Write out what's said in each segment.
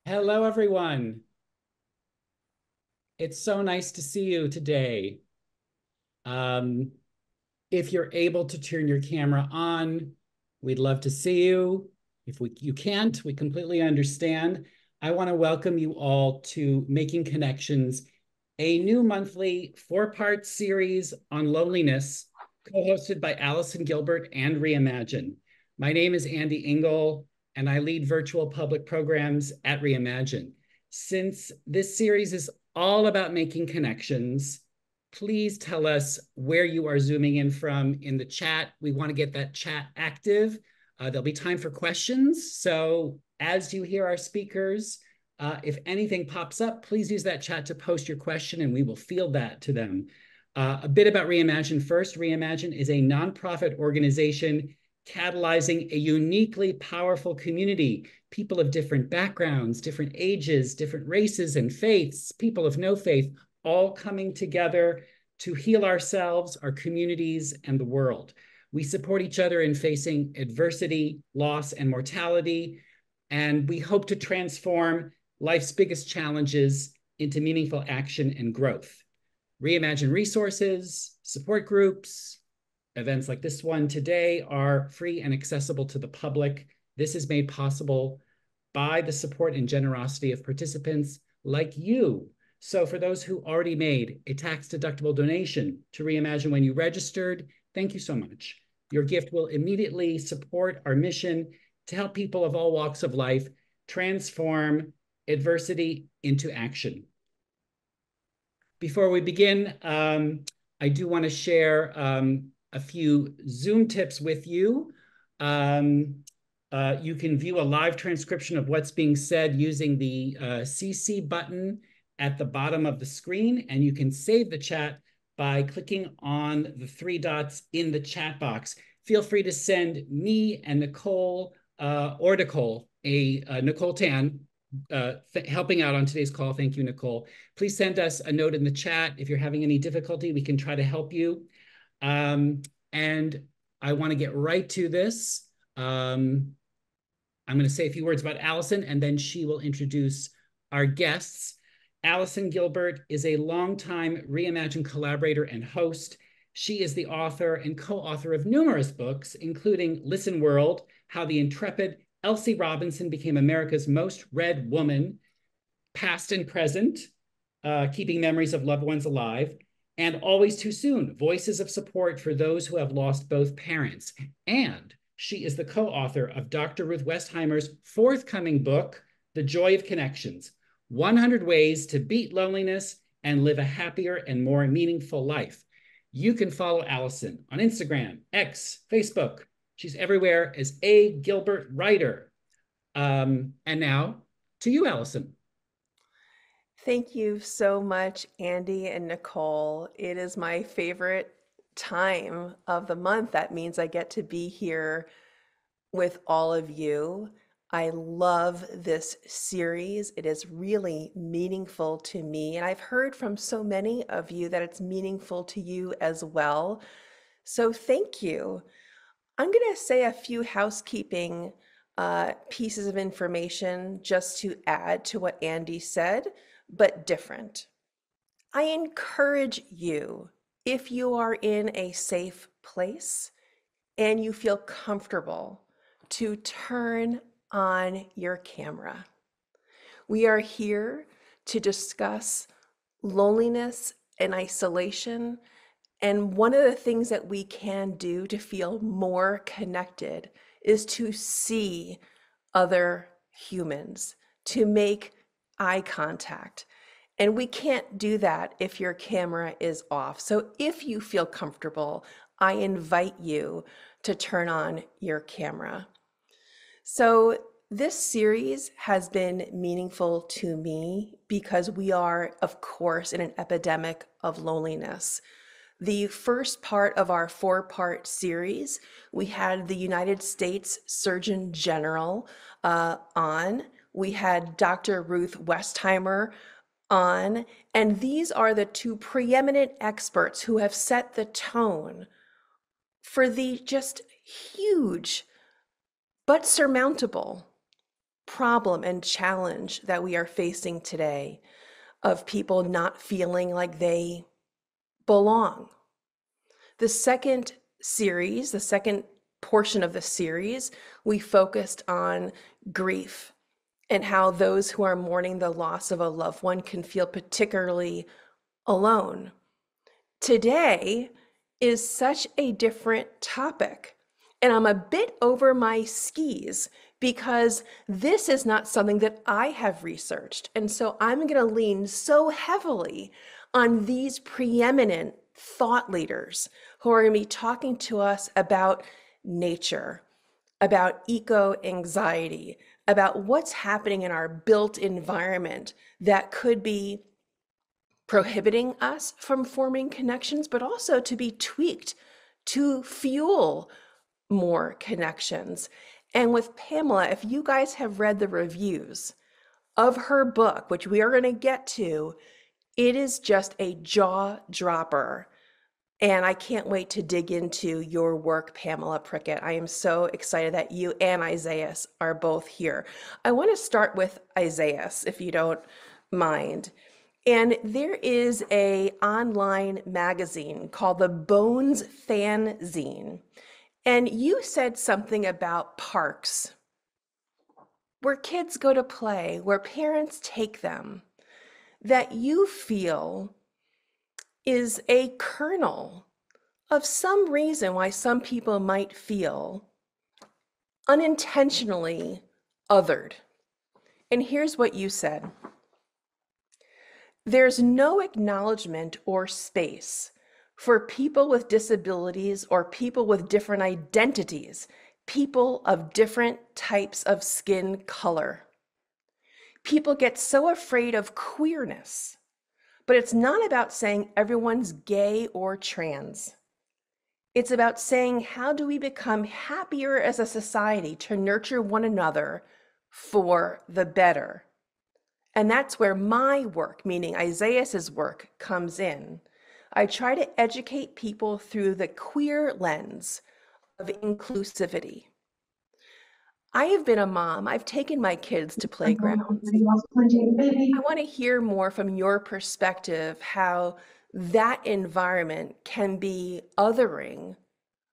Hello, everyone. It's so nice to see you today. Um, if you're able to turn your camera on, we'd love to see you. If you can't, we completely understand. I want to welcome you all to Making Connections, a new monthly four-part series on loneliness, co-hosted by Allison Gilbert and Reimagine. My name is Andy Engel, and I lead virtual public programs at Reimagine. Since this series is all about making connections, please tell us where you are zooming in from in the chat. We want to get that chat active. There'll be time for questions. So as you hear our speakers, if anything pops up, please use that chat to post your question and we will field that to them. A bit about Reimagine first. Reimagine is a nonprofit organization catalyzing a uniquely powerful community, people of different backgrounds, different ages, different races and faiths, people of no faith, all coming together to heal ourselves, our communities, and the world. We support each other in facing adversity, loss, and mortality, and we hope to transform life's biggest challenges into meaningful action and growth. Reimagine resources, support groups, events like this one today are free and accessible to the public. This is made possible by the support and generosity of participants like you. So for those who already made a tax-deductible donation to Reimagine when you registered, thank you so much. Your gift will immediately support our mission to help people of all walks of life transform adversity into action. Before we begin, I do want to share a few Zoom tips with you. You can view a live transcription of what's being said using the CC button at the bottom of the screen, and you can save the chat by clicking on the three dots in the chat box. Feel free to send me and Nicole, or Nicole, Nicole Tan, helping out on today's call. Thank you, Nicole. Please send us a note in the chat. If you're having any difficulty, we can try to help you. And I want to get right to this. I'm going to say a few words about Allison, and then she will introduce our guests. Allison Gilbert is a longtime Reimagine collaborator and host. She is the author and co-author of numerous books, including Listen World, How the Intrepid Elsie Robinson Became America's Most Read Woman, Past and Present, Keeping Memories of Loved Ones Alive, and Always Too Soon, Voices of Support for Those Who Have Lost Both Parents. And she is the co-author of Dr. Ruth Westheimer's forthcoming book, The Joy of Connections, 100 Ways to Beat Loneliness and Live a Happier and More Meaningful Life. You can follow Allison on Instagram, X, Facebook. She's everywhere as A. Gilbert Writer. And now to you, Allison. Thank you so much, Andy and Nicole. It is my favorite time of the month. That means I get to be here with all of you. I love this series. It is really meaningful to me. And I've heard from so many of you that it's meaningful to you as well. So thank you. I'm going to say a few housekeeping pieces of information just to add to what Andy said, but different. I encourage you, if you are in a safe place and you feel comfortable, to turn on your camera. We are here to discuss loneliness and isolation. And one of the things that we can do to feel more connected is to see other humans, to make eye contact. And we can't do that if your camera is off. So if you feel comfortable, I invite you to turn on your camera. So this series has been meaningful to me because we are, of course, in an epidemic of loneliness. The first part of our four-part series, we had the United States Surgeon General on. We had Dr. Ruth Westheimer on, and these are the two preeminent experts who have set the tone for the just huge but surmountable problem and challenge that we are facing today of people not feeling like they belong. The second series, the second portion of the series, we focused on grief and how those who are mourning the loss of a loved one can feel particularly alone. Today is such a different topic, and I'm a bit over my skis because this is not something that I have researched. And so I'm going to lean so heavily on these preeminent thought leaders who are going to be talking to us about nature, about eco-anxiety, about what's happening in our built environment that could be prohibiting us from forming connections, but also to be tweaked to fuel more connections. And with Pamela, if you guys have read the reviews of her book, which we are going to get to, it is just a jaw dropper. And I can't wait to dig into your work, Pamela Prickett. I am so excited that you and Isaias are both here. I want to start with Isaias, if you don't mind. And there is an online magazine called the Bones Fanzine. And you said something about parks, where kids go to play, where parents take them, that you feel is a kernel of some reason why some people might feel unintentionally othered. And here's what you said. There's no acknowledgement or space for people with disabilities or people with different identities, people of different types of skin color. People get so afraid of queerness, but it's not about saying everyone's gay or trans. It's about saying, how do we become happier as a society to nurture one another for the better? And that's where my work, meaning Isaias's work, comes in. I try to educate people through the queer lens of inclusivity. I have been a mom. I've taken my kids to playgrounds. I want to hear more from your perspective how that environment can be othering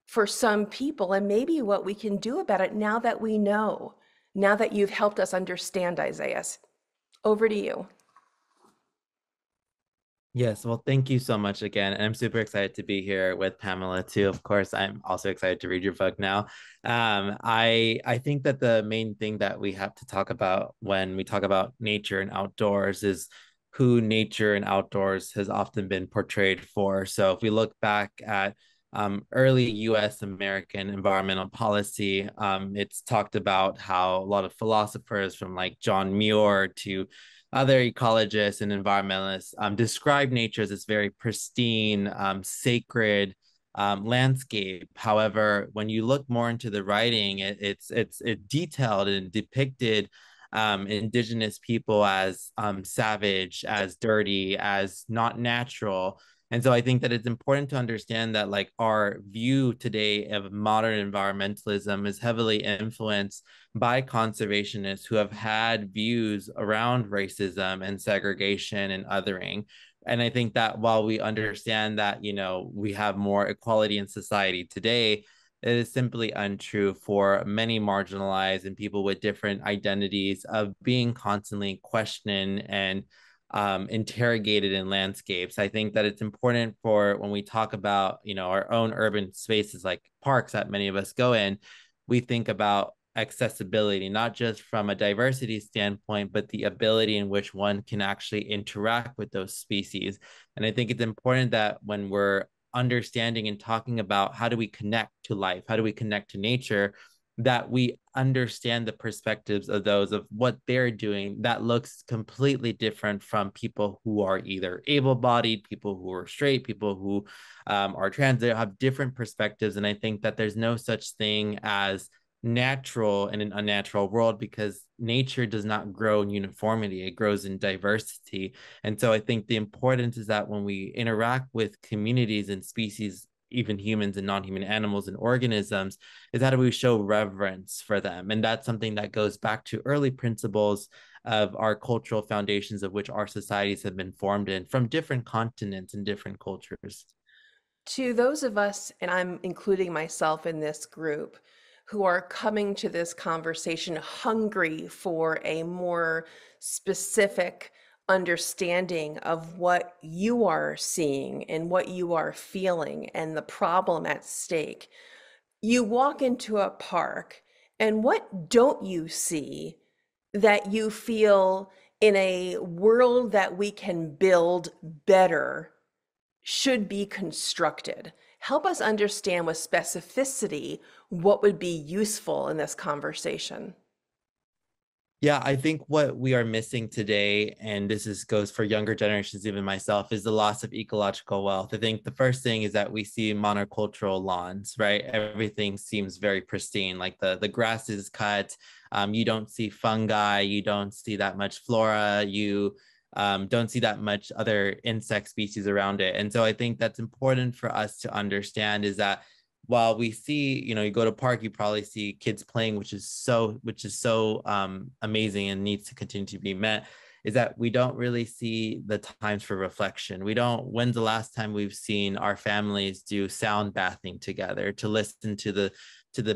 for some people, and maybe what we can do about it now that we know, now that you've helped us understand, Isaias. Over to you. Yes, well, thank you so much again. And I'm super excited to be here with Pamela too. Of course, I'm also excited to read your book now. I think that the main thing that we have to talk about when we talk about nature and outdoors is who nature and outdoors has often been portrayed for. So if we look back at early US American environmental policy, it's talked about how a lot of philosophers from like John Muir to other ecologists and environmentalists describe nature as this very pristine, sacred landscape. However, when you look more into the writing, it's detailed and depicted indigenous people as savage, as dirty, as not natural. And so I think that it's important to understand that like our view today of modern environmentalism is heavily influenced by conservationists who have had views around racism and segregation and othering. And I think that while we understand that, you know, we have more equality in society today, it is simply untrue for many marginalized and people with different identities of being constantly questioned and interrogated in landscapes. I think that it's important for when we talk about, you know, our own urban spaces like parks that many of us go in, we think about accessibility, not just from a diversity standpoint, but the ability in which one can actually interact with those species. And I think it's important that when we're understanding and talking about how do we connect to life, how do we connect to nature, that we understand the perspectives of those of what they're doing that looks completely different from people who are either able-bodied, people who are straight, people who are trans. They have different perspectives. And I think that there's no such thing as natural in an unnatural world because nature does not grow in uniformity, it grows in diversity. And so I think the importance is that when we interact with communities and species even humans and non-human animals and organisms, is how do we show reverence for them? And that's something that goes back to early principles of our cultural foundations of which our societies have been formed in from different continents and different cultures. To those of us, and I'm including myself in this group, who are coming to this conversation hungry for a more specific understanding of what you are seeing and what you are feeling and the problem at stake. You walk into a park, and what don't you see that you feel in a world that we can build better should be constructed? Help us understand with specificity what would be useful in this conversation. Yeah, I think what we are missing today, and goes for younger generations, even myself, is the loss of ecological wealth. I think the first thing is that we see monocultural lawns, right? Everything seems very pristine, like the grass is cut. You don't see fungi, you don't see that much flora, you don't see that much other insect species around it. And so I think that's important for us to understand is that while we see, you go to park, you probably see kids playing, which is so amazing and needs to continue to be met, is that we don't really see the times for reflection. When's the last time we've seen our families do sound bathing together to listen to the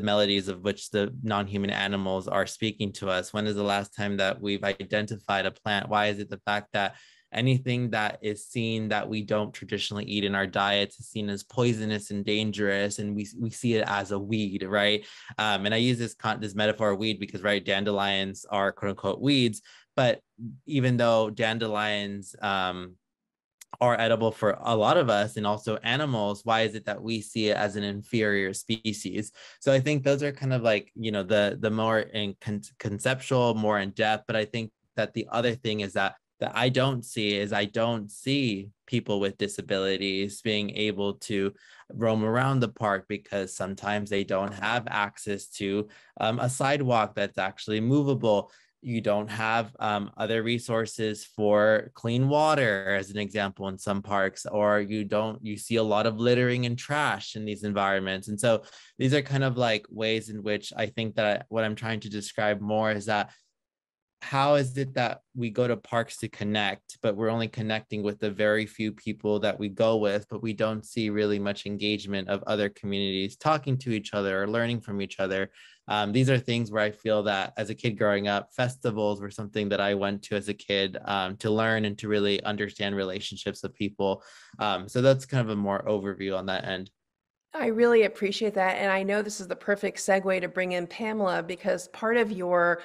melodies of which the non-human animals are speaking to us? When is the last time that we've identified a plant? Why is it the fact that anything that is seen that we don't traditionally eat in our diets is seen as poisonous and dangerous, and we see it as a weed, right? And I use this metaphor of weed because, right, dandelions are quote unquote weeds, but even though dandelions are edible for a lot of us and also animals, why is it that we see it as an inferior species? So I think those are kind of like, the more conceptual, more in depth. But I think that the other thing is that I don't see people with disabilities being able to roam around the park because sometimes they don't have access to a sidewalk that's actually movable. You don't have other resources for clean water, as an example, in some parks, or you see a lot of littering and trash in these environments. And so these are kind of like ways in which I think that what I'm trying to describe more is that how is it that we go to parks to connect, but we're only connecting with the very few people that we go with, but we don't see really much engagement of other communities talking to each other or learning from each other. These are things where I feel that as a kid growing up, festivals were something that I went to as a kid to learn and to really understand relationships with people. So that's kind of a more overview on that end. I really appreciate that. And I know this is the perfect segue to bring in Pamela, because part of your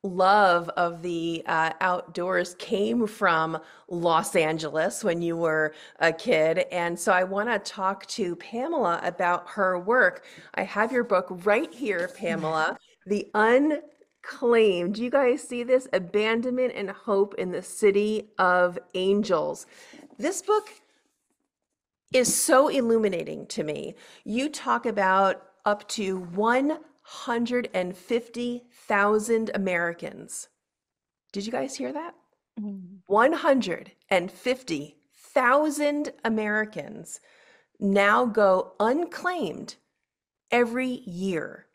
love of the outdoors came from Los Angeles when you were a kid. And so I want to talk to Pamela about her work. I have your book right here, Pamela, The Unclaimed. Do you guys see this? Abandonment and Hope in the City of Angels. This book is so illuminating to me. You talk about up to 150,000 Americans. Did you guys hear that? 150,000 Americans now go unclaimed every year.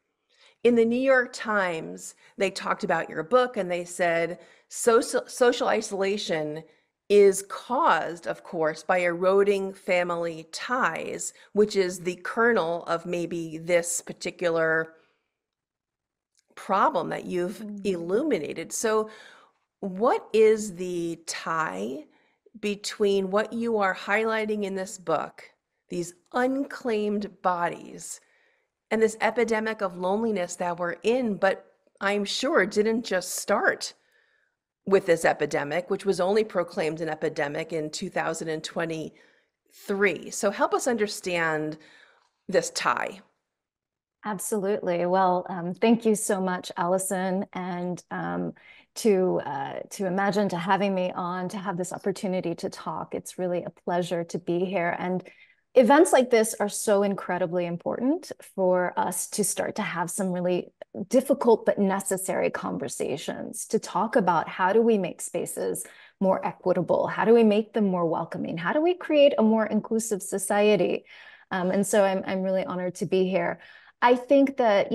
In the New York Times, they talked about your book and they said social isolation is caused, of course, by eroding family ties, which is the kernel of maybe this particular problem that you've illuminated. So what is the tie between what you are highlighting in this book, these unclaimed bodies, and this epidemic of loneliness that we're in, but I'm sure didn't just start with this epidemic, which was only proclaimed an epidemic in 2023. So help us understand this tie. Absolutely. Well, thank you so much, Allison, and to Imagine to having me on to have this opportunity to talk. It's really a pleasure to be here. And events like this are so incredibly important for us to start to have some really difficult but necessary conversations to talk about how do we make spaces more equitable? How do we make them more welcoming? How do we create a more inclusive society? And so I'm really honored to be here. I think that,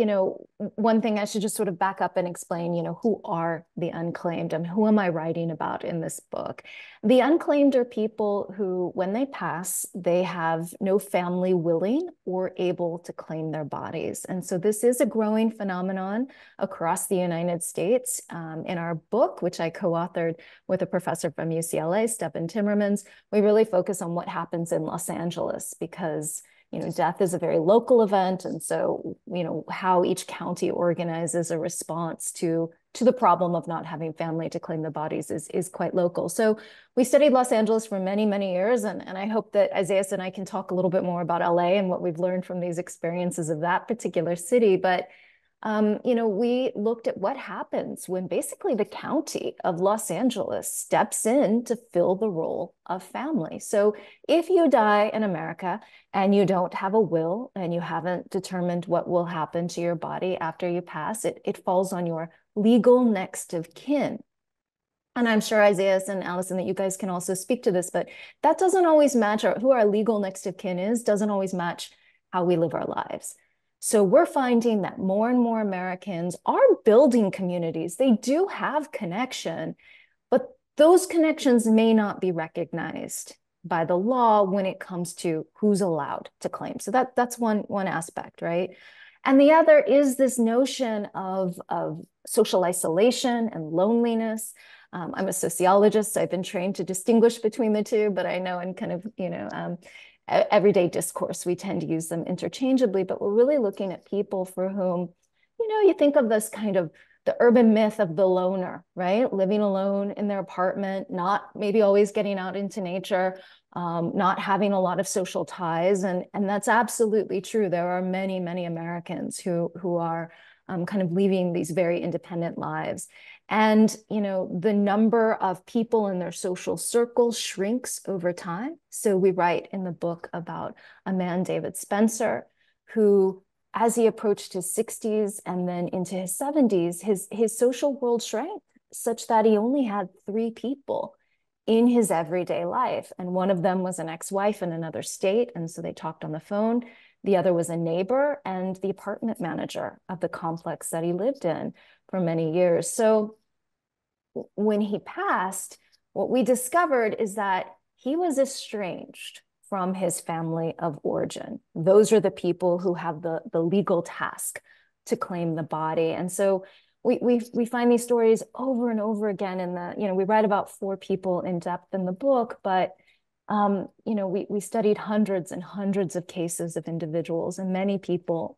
one thing I should just sort of back up and explain, who are the unclaimed and who am I writing about in this book? The unclaimed are people who, when they pass, they have no family willing or able to claim their bodies. And so this is a growing phenomenon across the United States. In our book, which I co-authored with a professor from UCLA, Stephen Timmermans, we really focus on what happens in Los Angeles because death is a very local event. And so, how each county organizes a response to the problem of not having family to claim the bodies is quite local. So we studied Los Angeles for many, many years. And I hope that Isaias and I can talk a little bit more about LA and what we've learned from these experiences of that particular city. But we looked at what happens when basically the county of Los Angeles steps in to fill the role of family. So if you die in America and you don't have a will and you haven't determined what will happen to your body after you pass, it falls on your legal next of kin. And I'm sure Isaias and Allison that you guys can also speak to this, but that doesn't always match who our legal next of kin is, doesn't always match how we live our lives. So we're finding that more and more Americans are building communities. They do have connection, but those connections may not be recognized by the law when it comes to who's allowed to claim. So that's one aspect, right? And the other is this notion of social isolation and loneliness. I'm a sociologist, so I've been trained to distinguish between the two, but I know in kind of, everyday discourse, we tend to use them interchangeably, but we're really looking at people for whom, you think of this kind of the urban myth of the loner, right? Living alone in their apartment, not maybe always getting out into nature, not having a lot of social ties. And that's absolutely true. There are many, many Americans who are kind of leading these very independent lives. And, the number of people in their social circles shrinks over time. So we write in the book about a man, David Spencer, who, as he approached his 60s and then into his 70s, his social world shrank such that he only had 3 people in his everyday life. And one of them was an ex-wife in another state. And so they talked on the phone. The other was a neighbor and the apartment manager of the complex that he lived in for many years. So when he passed, what we discovered is that he was estranged from his family of origin. Those are the people who have the legal task to claim the body. And so we find these stories over and over again in we write about 4 people in depth in the book, but we studied hundreds and hundreds of cases of individuals and many people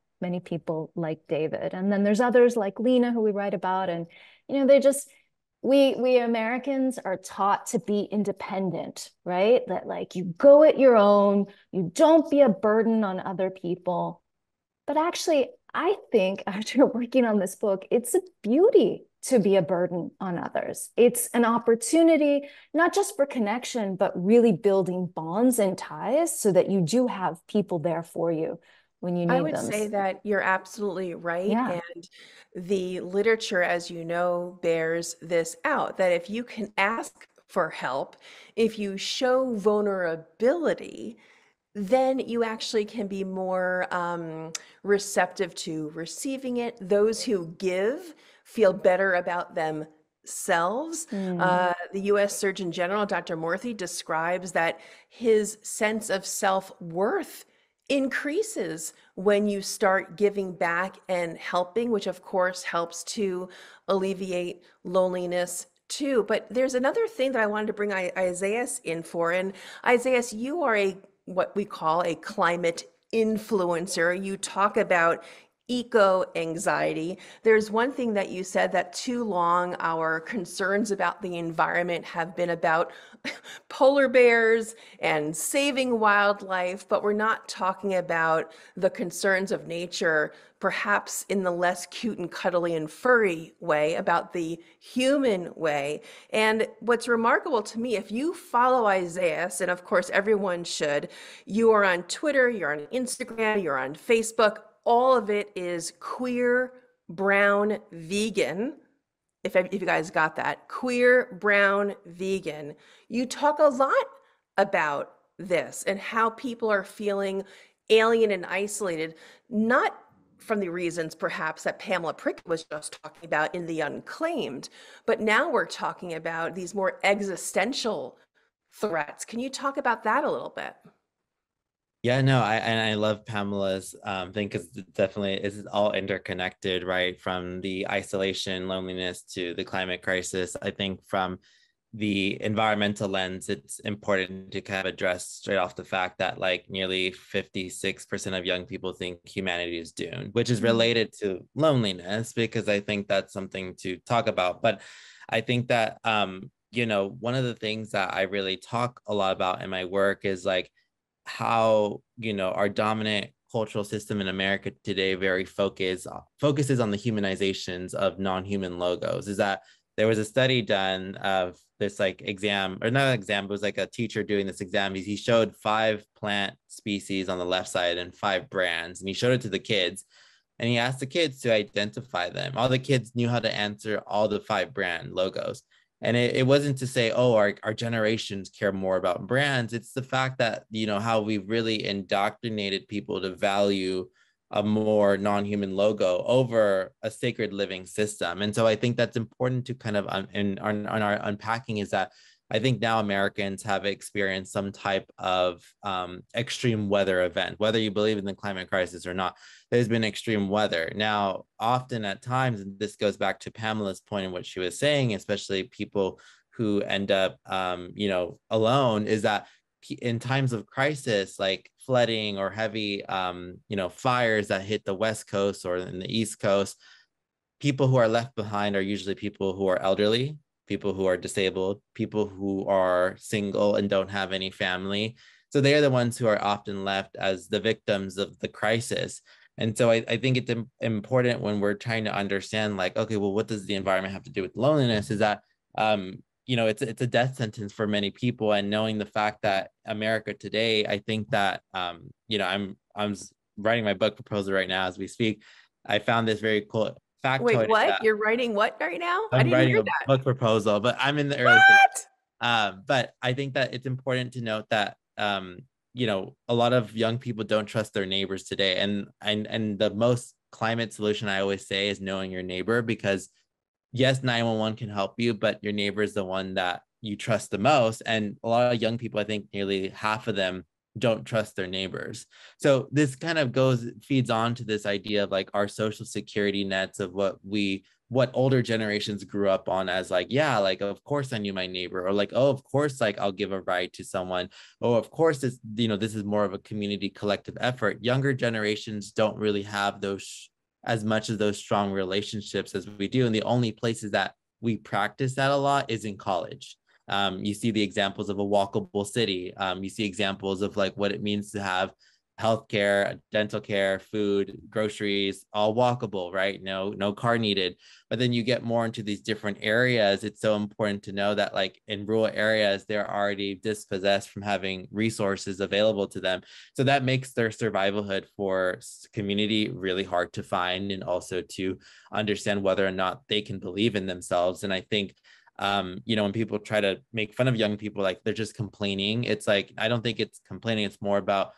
like David. And then there's others like Lena who we write about. And, we Americans are taught to be independent, right? That like you go it your own, you don't be a burden on other people. But actually, I think after working on this book, it's a beauty to be a burden on others. It's an opportunity, not just for connection, but really building bonds and ties so that you do have people there for you when you need them. I would say that you're absolutely right. Yeah. And the literature, as you know, bears this out, that if you can ask for help, if you show vulnerability, then you actually can be more receptive to receiving it. Those who give feel better about themselves. The U.S. Surgeon General, Dr. Murthy, describes that his sense of self-worth increases when you start giving back and helping, which of course helps to alleviate loneliness too. But there's another thing that I wanted to bring Isaias in for. And Isaias, you are what we call a climate influencer. You talk about eco-anxiety. There's one thing that you said, that too long our concerns about the environment have been about polar bears and saving wildlife, but we're not talking about the concerns of nature, perhaps in the less cute and cuddly and furry way, about the human way. And what's remarkable to me, if you follow Isaias, and of course everyone should, you are on Twitter, you're on Instagram, you're on Facebook, all of it is queer, brown, vegan. If you guys got that, queer, brown, vegan. You talk a lot about this and how people are feeling alien and isolated, not from the reasons perhaps that Pamela Prickett was just talking about in The Unclaimed, but now we're talking about these more existential threats. Can you talk about that a little bit? Yeah, no, I love Pamela's thing because definitely it's all interconnected, right? From the isolation, loneliness to the climate crisis. I think from the environmental lens, it's important to kind of address straight off the fact that like nearly 56% of young people think humanity is doomed, which is related to loneliness, because I think that's something to talk about. But I think that one of the things that I really talk a lot about in my work is like how our dominant cultural system in America today very focuses on the humanizations of non-human logos. Is that there was a study done of this like exam, or not an exam, it was like a teacher doing this exam. He showed 5 plant species on the left side and 5 brands, and he showed it to the kids, and he asked the kids to identify them. All the kids knew how to answer all the 5 brand logos. And it wasn't to say, oh, our generations care more about brands. It's the fact that, how we've really indoctrinated people to value a more non-human logo over a sacred living system. And so I think that's important to kind of, on our unpacking, is that I think now Americans have experienced some type of extreme weather event, whether you believe in the climate crisis or not. There's been extreme weather. Now, often at times, and this goes back to Pamela's point and what she was saying, especially people who end up, alone, is that in times of crisis, like flooding or heavy, fires that hit the West Coast or in the East Coast, people who are left behind are usually people who are elderly, people who are disabled, people who are single and don't have any family. So they are the ones who are often left as the victims of the crisis. And so I think it's important when we're trying to understand, like, okay, well, what does the environment have to do with loneliness? Is that, it's a death sentence for many people. And knowing the fact that America today, I think that, I'm writing my book proposal right now as we speak. I found this very cool factoid. Wait, what? You're writing what right now? I I'm didn't writing hear a that. book proposal, but I'm in the early stages. But I think that it's important to note that a lot of young people don't trust their neighbors today, and the most climate solution I always say is knowing your neighbor, because yes, 911 can help you, but your neighbor is the one that you trust the most. And a lot of young people, I think nearly half of them, don't trust their neighbors. So this kind of feeds on to this idea of like our social security nets of what older generations grew up on as like, yeah, like, of course I knew my neighbor, or like, oh, of course, like I'll give a ride to someone. Oh, of course, this is more of a community collective effort. Younger generations don't really have those as much of those strong relationships as we do. And the only places that we practice that a lot is in college. You see the examples of a walkable city. You see examples of like what it means to have healthcare, dental care, food, groceries, all walkable, right? No car needed. But then you get more into these different areas. It's so important to know that like in rural areas, they're already dispossessed from having resources available to them. So that makes their survivalhood for community really hard to find, and also to understand whether or not they can believe in themselves. And I think when people try to make fun of young people, like they're just complaining, it's like, I don't think it's complaining. It's more about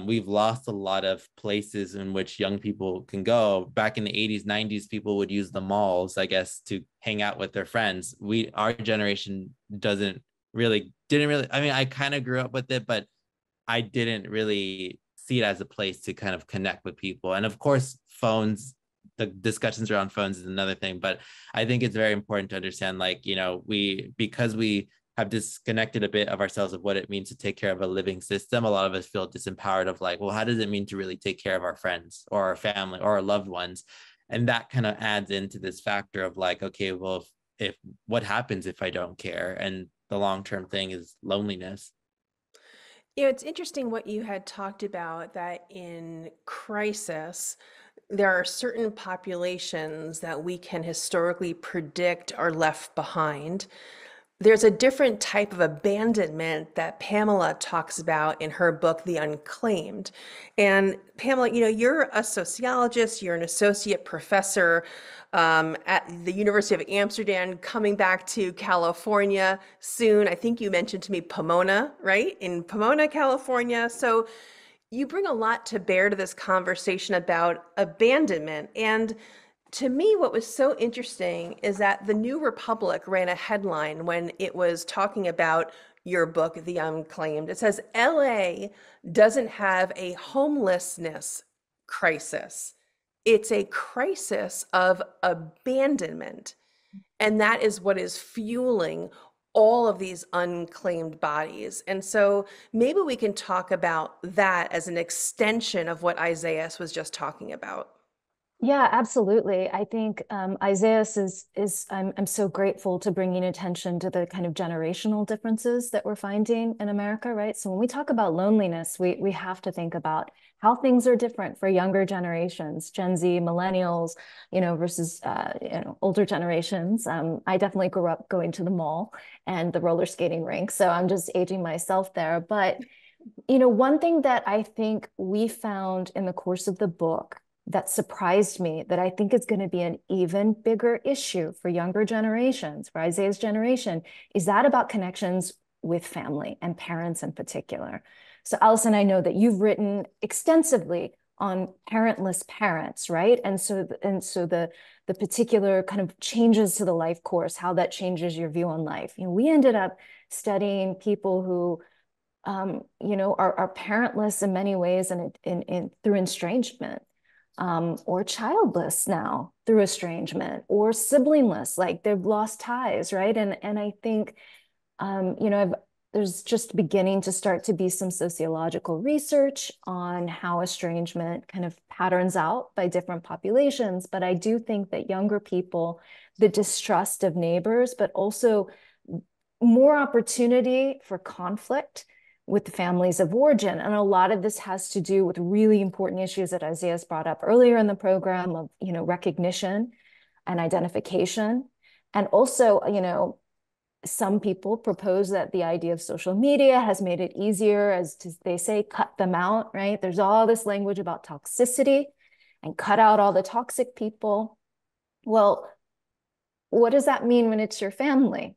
we've lost a lot of places in which young people can go. Back in the 80s, 90s, people would use the malls, I guess, to hang out with their friends. Our generation didn't really, I mean, I kind of grew up with it, but I didn't really see it as a place to kind of connect with people. And of course, phones, the discussions around phones is another thing, but I think it's very important to understand, like, because we have disconnected a bit of ourselves of what it means to take care of a living system, a lot of us feel disempowered of like, well, how does it mean to really take care of our friends or our family or our loved ones? And that kind of adds into this factor of like, okay, well, if what happens if I don't care? And the long-term thing is loneliness. It's interesting what you had talked about, that in crisis, there are certain populations that we can historically predict are left behind. There's a different type of abandonment that Pamela talks about in her book, The Unclaimed. And Pamela, you're a sociologist, you're an associate professor at the University of Amsterdam, coming back to California soon. I think you mentioned to me Pomona, right? In Pomona, California. So you bring a lot to bear to this conversation about abandonment. And to me, what was so interesting is that the New Republic ran a headline when it was talking about your book, The Unclaimed. It says, LA doesn't have a homelessness crisis. It's a crisis of abandonment. And that is what is fueling all of these unclaimed bodies. And so maybe we can talk about that as an extension of what Isaias was just talking about. Yeah, absolutely. I think Isaias is I'm so grateful to bringing attention to the kind of generational differences that we're finding in America, right? So when we talk about loneliness, we have to think about how things are different for younger generations, Gen Z, millennials, versus older generations. I definitely grew up going to the mall and the roller skating rink, so I'm just aging myself there. But one thing that I think we found in the course of the book that surprised me, that I think is going to be an even bigger issue for younger generations, for Isaiah's generation, is that about connections with family and parents in particular. So Allison, I know that you've written extensively on parentless parents, right? And so the particular kind of changes to the life course, how that changes your view on life. We ended up studying people who are parentless in many ways and through estrangement. Or childless now through estrangement, or siblingless, like they've lost ties, right? And I think, there's just beginning to start to be some sociological research on how estrangement kind of patterns out by different populations. But I do think that younger people, the distrust of neighbors, but also more opportunity for conflict with the families of origin. And a lot of this has to do with really important issues that Isaias brought up earlier in the program of, recognition and identification. And also, some people propose that the idea of social media has made it easier, as they say, cut them out, right? There's all this language about toxicity and cut out all the toxic people. Well, what does that mean when it's your family?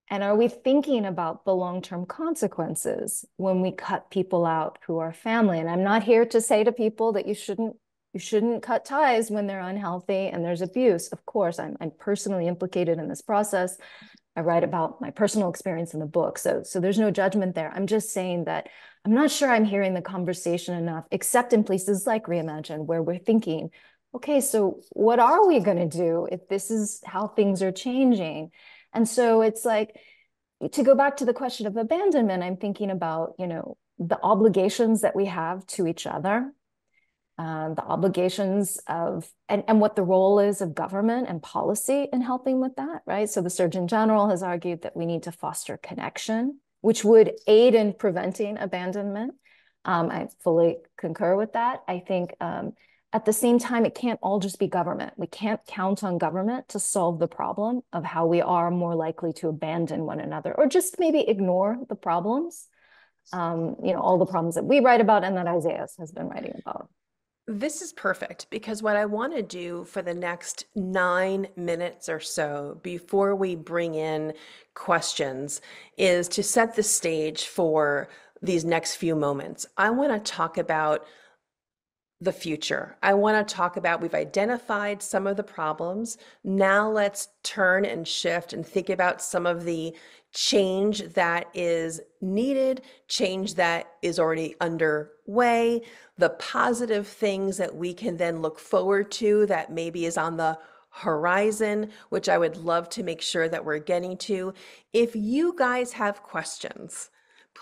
And are we thinking about the long-term consequences when we cut people out who are family? And I'm not here to say to people that you shouldn't cut ties when they're unhealthy and there's abuse. Of course, I'm personally implicated in this process. I write about my personal experience in the book. So there's no judgment there. I'm just saying that I'm not sure I'm hearing the conversation enough, except in places like Reimagine, where we're thinking, okay, so what are we going to do if this is how things are changing? And so it's like, to go back to the question of abandonment, I'm thinking about, the obligations that we have to each other, the obligations of, and what the role is of government and policy in helping with that, right? So the Surgeon General has argued that we need to foster connection, which would aid in preventing abandonment. I fully concur with that. I think at the same time, it can't all just be government. We can't count on government to solve the problem of how we are more likely to abandon one another, or just maybe ignore the problems, all the problems that we write about and that Isaias has been writing about. This is perfect, because what I want to do for the next 9 minutes or so before we bring in questions is to set the stage for these next few moments. I want to talk about the future. I want to talk about, we've identified some of the problems. Now let's turn and shift and think about some of the change that is needed, change that is already underway, the positive things that we can then look forward to that maybe is on the horizon, which I would love to make sure that we're getting to. If you guys have questions,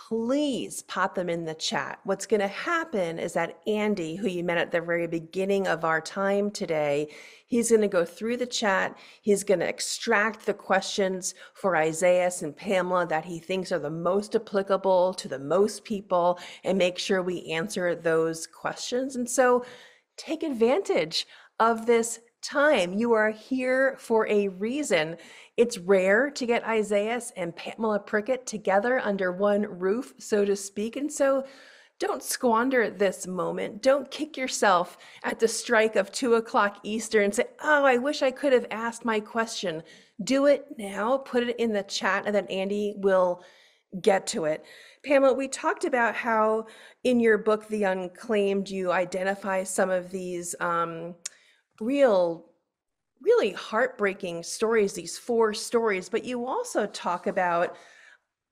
please pop them in the chat. What's going to happen is that Andy, who you met at the very beginning of our time today, he's going to go through the chat. He's going to extract the questions for Isaias and Pamela that he thinks are the most applicable to the most people and make sure we answer those questions. And so take advantage of this time. You are here for a reason. It's rare to get Isaias and Pamela Prickett together under one roof, so to speak. And so don't squander this moment. Don't kick yourself at the strike of 2 o'clock Eastern and say, oh, I wish I could have asked my question. Do it now, put it in the chat, and then Andy will get to it. Pamela, we talked about how in your book, The Unclaimed, you identify some of these real, really heartbreaking stories, these 4 stories, but you also talk about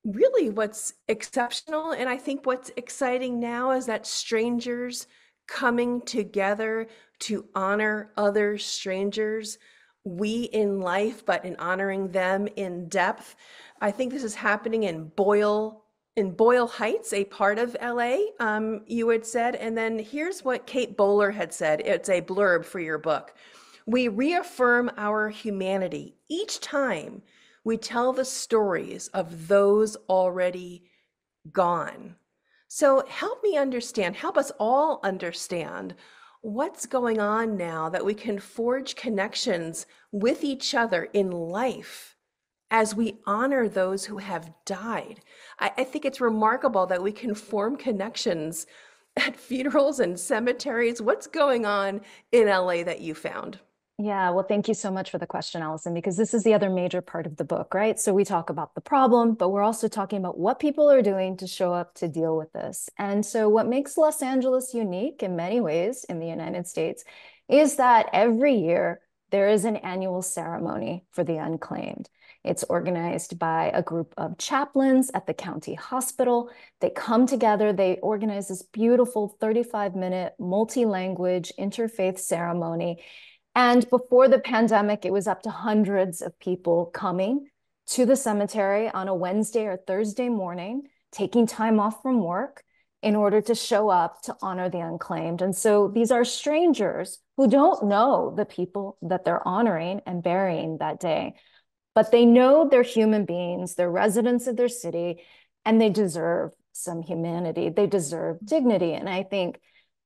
really what's exceptional. And I think what's exciting now is that strangers coming together to honor other strangers, we in life, but in honoring them in depth. I think this is happening in Boyle Heights, a part of LA, you had said. And then here's what Kate Bowler had said. It's a blurb for your book. We reaffirm our humanity each time we tell the stories of those already gone. So help me understand, help us all understand what's going on now that we can forge connections with each other in life as we honor those who have died. I think it's remarkable that we can form connections at funerals and cemeteries. What's going on in LA that you found? Yeah, well, thank you so much for the question, Allison, because this is the other major part of the book, right? So we talk about the problem, but we're also talking about what people are doing to show up to deal with this. And so what makes Los Angeles unique in many ways in the United States is that every year there is an annual ceremony for the unclaimed. It's organized by a group of chaplains at the county hospital. They come together, they organize this beautiful 35-minute multi-language interfaith ceremony. And before the pandemic, it was up to hundreds of people coming to the cemetery on a Wednesday or Thursday morning, taking time off from work in order to show up to honor the unclaimed. And so these are strangers who don't know the people that they're honoring and burying that day, but they know they're human beings, they're residents of their city, and they deserve some humanity. They deserve dignity. And I think,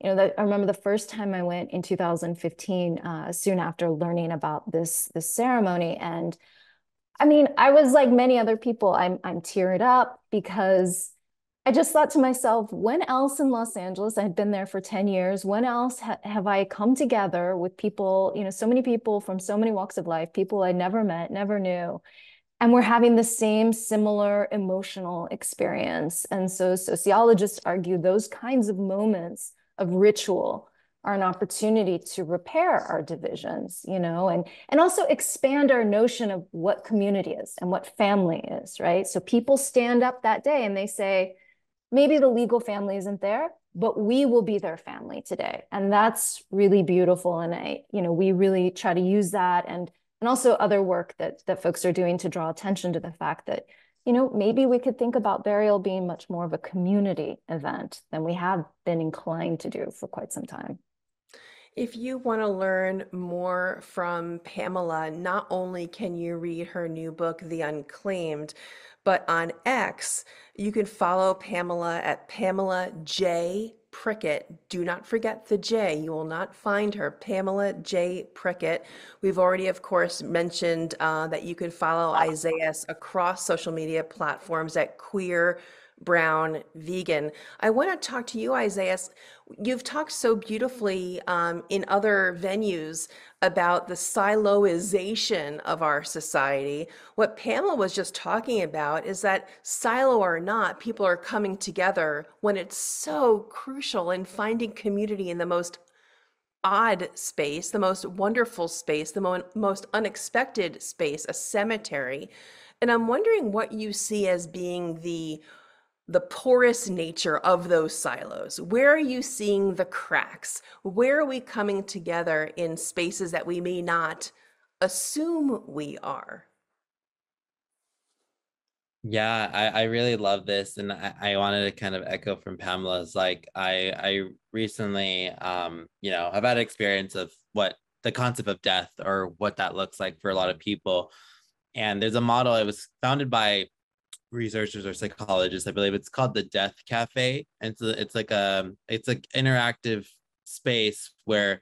I remember the first time I went in 2015, soon after learning about this ceremony. And I mean, I was like many other people, I'm teared up because I just thought to myself, when else in Los Angeles, I had been there for 10 years, when else have I come together with people, so many people from so many walks of life, people I never met, never knew, and we're having the same similar emotional experience. And so sociologists argue those kinds of moments of ritual are an opportunity to repair our divisions, and also expand our notion of what community is and what family is, right? So people stand up that day and they say, maybe the legal family isn't there, but we will be their family today. And that's really beautiful. And we really try to use that and also other work that folks are doing to draw attention to the fact that, maybe we could think about burial being much more of a community event than we have been inclined to do for quite some time. If you want to learn more from Pamela, not only can you read her new book, The Unclaimed, but on X, you can follow Pamela at Pamela J. Prickett. Do not forget the J. You will not find her. Pamela J. Prickett. We've already, of course, mentioned that you can follow Isaias across social media platforms at Queer Brown Vegan. I want to talk to you, Isaias. You've talked so beautifully in other venues about the siloization of our society. What Pamela was just talking about is that, silo or not, people are coming together when it's so crucial in finding community in the most odd space, the most wonderful space, the most unexpected space, a cemetery. And I'm wondering what you see as being the porous nature of those silos. Where are you seeing the cracks? Where are we coming together in spaces that we may not assume we are? Yeah, I really love this. And I wanted to kind of echo from Pamela's, like, I recently, I've had experience of what the concept of death or what that looks like for a lot of people. And there's a model, it was founded by researchers or psychologists, I believe. It's called the Death Cafe. And so it's like interactive space where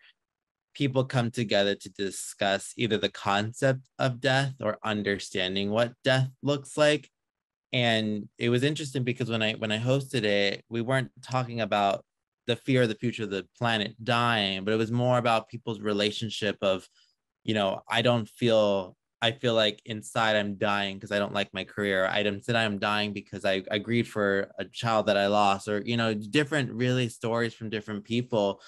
people come together to discuss either the concept of death or understanding what death looks like. And it was interesting because when I hosted it, we weren't talking about the fear of the future of the planet dying, but it was more about people's relationship of, I don't feel I feel like inside I'm dying because I don't like my career. I'm dying because I grieve for a child that I lost, or, you know, different really stories from different people.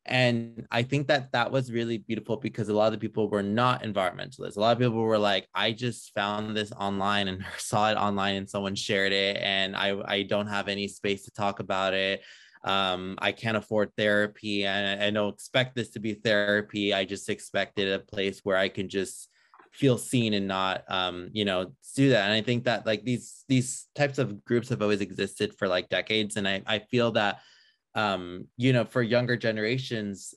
And I think that that was really beautiful because a lot of the people were not environmentalists. A lot of people were like, I just found this online and saw it online and someone shared it, and I don't have any space to talk about it. I can't afford therapy, and I don't expect this to be therapy. I just expected a place where I can just feel seen and not you know, do that. And I think that like these types of groups have always existed for like decades, and I feel that you know, for younger generations,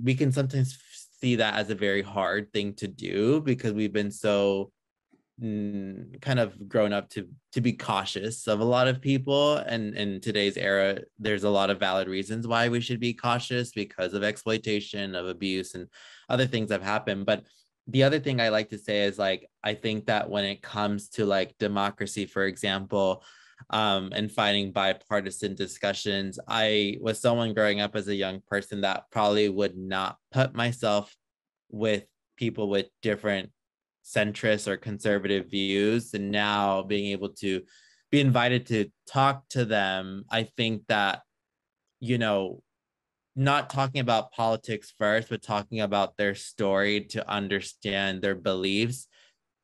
we can sometimes see that as a very hard thing to do because we've been so kind of grown up to be cautious of a lot of people. And in today's era, there's a lot of valid reasons why we should be cautious because of exploitation, of abuse, and other things have happened. But the other thing I like to say is, like, I think that when it comes to like democracy, for example, and finding bipartisan discussions, I was someone growing up as a young person that probably would not put myself with people with different centrist or conservative views. And now being able to be invited to talk to them, I think that, you know, not talking about politics first, but talking about their story to understand their beliefs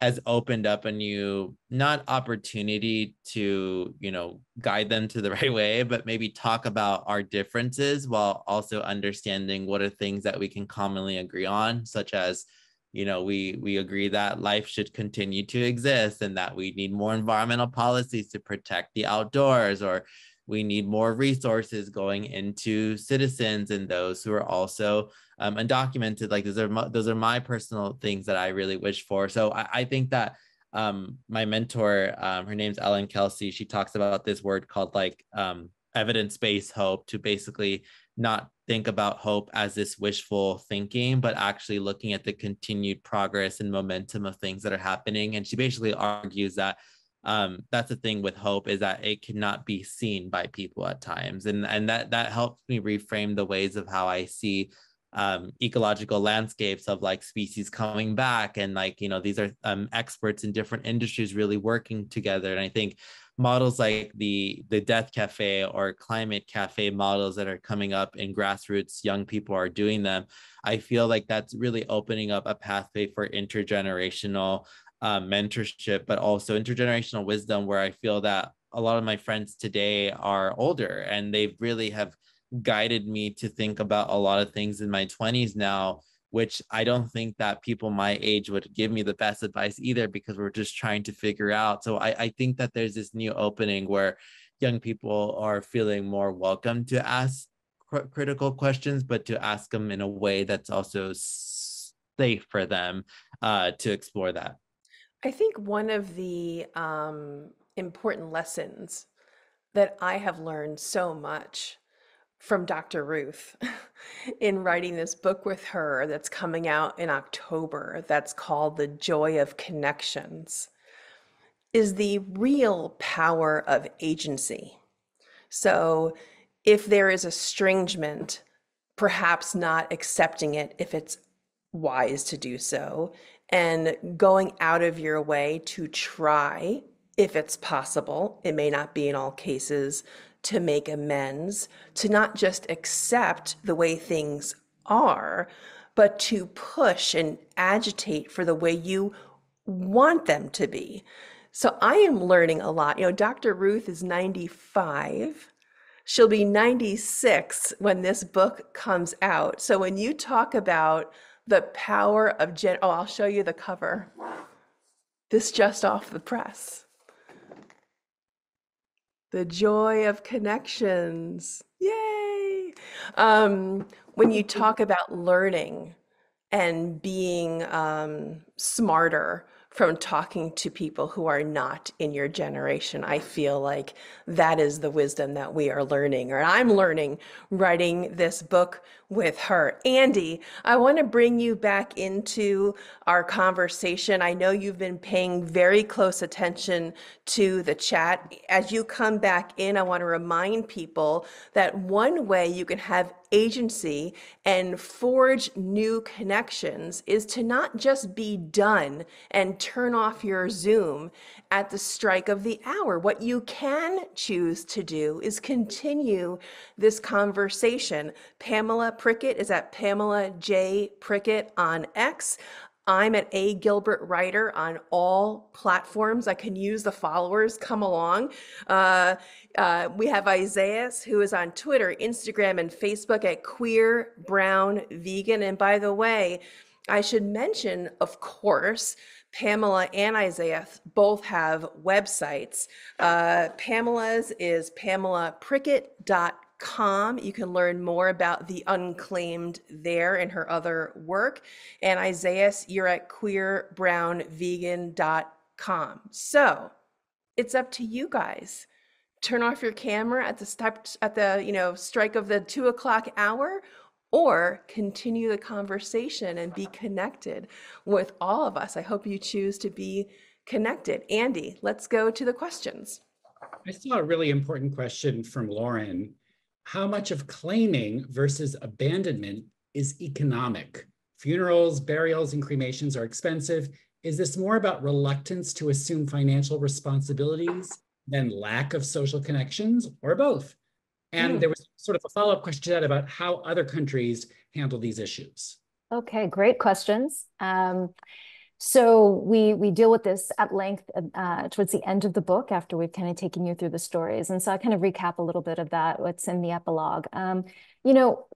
has opened up a new, not opportunity to, you know, guide them to the right way, but maybe talk about our differences while also understanding what are things that we can commonly agree on, such as, you know, we agree that life should continue to exist and that we need more environmental policies to protect the outdoors, or we need more resources going into citizens and those who are also undocumented. Like those are my personal things that I really wish for. So I think that my mentor, her name's Ellen Kelsey, she talks about this word called like evidence-based hope, to basically not think about hope as this wishful thinking, but actually looking at the continued progress and momentum of things that are happening. And she basically argues that that's the thing with hope, is that it cannot be seen by people at times. And that helps me reframe the ways of how I see ecological landscapes of like species coming back. And like, you know, these are experts in different industries really working together. And I think models like the Death Cafe or Climate Cafe models that are coming up in grassroots, young people are doing them. I feel like that's really opening up a pathway for intergenerational mentorship, but also intergenerational wisdom, where I feel that a lot of my friends today are older and they really have guided me to think about a lot of things in my 20s now, which I don't think that people my age would give me the best advice either, because we're just trying to figure out. So I think that there's this new opening where young people are feeling more welcome to ask critical questions, but to ask them in a way that's also safe for them to explore that. I think one of the important lessons that I have learned so much from Dr. Ruth in writing this book with her that's coming out in October, that's called The Joy of Connections, is the real power of agency. So if there is estrangement, perhaps not accepting it if it's wise to do so, and going out of your way to try, if it's possible, it may not be in all cases, to make amends, to not just accept the way things are, but to push and agitate for the way you want them to be. So I am learning a lot. You know, Dr. Ruth is 95. She'll be 96 when this book comes out. So when you talk about the power of oh, I'll show you the cover. This just off the press. The Joy of Connections. Yay! When you talk about learning and being smarter from talking to people who are not in your generation, I feel like that is the wisdom that we are learning, or I'm learning writing this book with her. Andy, I want to bring you back into our conversation. I know you've been paying very close attention to the chat. As you come back in, I want to remind people that one way you can have agency and forge new connections is to not just be done and turn off your Zoom at the strike of the hour. What you can choose to do is continue this conversation. Pamela Prickett is at Pamela J. Prickett on X. I'm at A. Gilbert Writer on all platforms. I can use the followers, come along. We have Isaias, who is on Twitter, Instagram, and Facebook at Queer Brown Vegan. And by the way, I should mention, of course, Pamela and Isaias both have websites. Pamela's is pamelaprickett.com. You can learn more about the unclaimed there and her other work. And Isaias, you're at queerbrownvegan.com. So it's up to you guys. Turn off your camera at the strike of the 2 o'clock hour, or continue the conversation and be connected with all of us. I hope you choose to be connected. Andy, let's go to the questions. I saw a really important question from Lauren. How much of claiming versus abandonment is economic? Funerals, burials, and cremations are expensive. Is this more about reluctance to assume financial responsibilities than lack of social connections, or both? And there was sort of a follow-up question to that about how other countries handle these issues. Okay, great questions. So we deal with this at length towards the end of the book, after we've kind of taken you through the stories. And so I kind of recap a little bit of that, what's in the epilogue. You know,